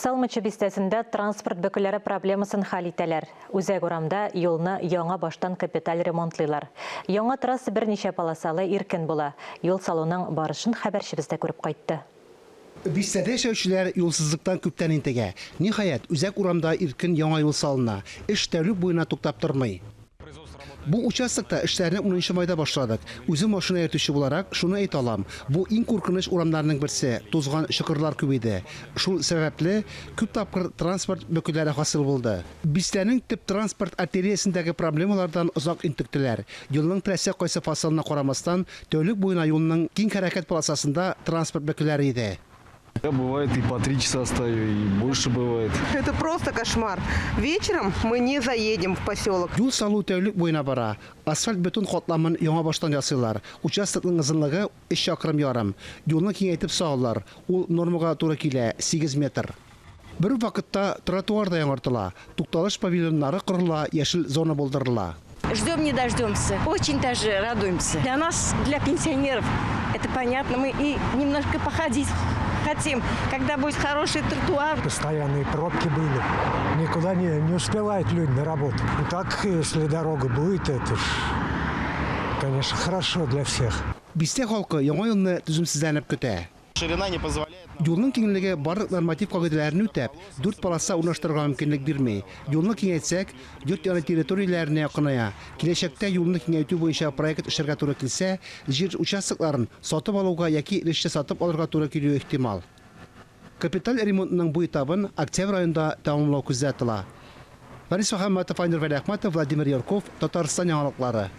Салмычы бистесінде транспорт бөкілері проблемасын хал ителер. Үзәк урамда юлны яңа баштан капиталь ремонтлыйлар. Яңа трасса берничә полосалы иркен була. Юл салуның барышын хәбәрчебездә күреп кайтты. Бистәдә яшәүчеләр юлсызлыктан күптән интегә. Ниһаять, үзәк урамда иркен яңа юл салына. Эш тәүлек буена туктап тормый. Бу участокта эшләрне 10 майда башладык. Үзем машина йөртүче буларак шуны әйтә алам. Бу иң куркыныч урамнарның берсе. Тузган чокырлар күбейде. Шул сәбәпле күп тапкыр транспорт бөкеләре хасыл булды. Бистәнең төп транспорт артериясендәге проблемалардан узак интектеләр. Юлның трасса кайсы фасылына карамастан, тәүлек буена юлның киң хәрәкәт полосасында транспорт бөкеләре иде. Бывает и по 3 часа стою, и больше бывает. Это просто кошмар. Вечером мы не заедем в поселок. Юл салу тәүлек буена бара. Асфальт бетон катламын яңа баштан ясыйлар. Участокның озынлыгы 3 чакрым ярым. Юлны киңәйтеп салалар. Ул нормага туры килә 8 метр. Бер вакытта тротуар да яңартыла. Тукталыш павильоннары корыла, яшел зона булдырыла. Ждем, не дождемся. Очень даже радуемся. Для нас, для пенсионеров, это понятно. Мы и немножко походить хотим, когда будет хороший тротуар. Постоянные пробки были. Никуда не успевают люди на работу. И так, если дорога будет, это, конечно, хорошо для всех. Бистә халкы яңа елны түземсезләнеп көтә. Ширина не позволяет. Юлның киңлеге барлык норматив кагыйдәләрен үтәп, 4 полоса урнаштырырга мөмкинлек бирми. Юлны киңәйтсәк, йорт яны территорияләренә якыная. Киләчәктә юлны киңәйтү буенча проект эшләргә туры килсә, җир участокларын сатып алуга яки өлешчә сатып алырга туры килү ихтимал. Капиталь ремонтның бу этабын октябрь аенда тәмамлау күздә тотыла. Борис Мөхәммәтов, Айнур Вәлиәхмәтов, Владимир Ярков, Татарстан яңалыклары.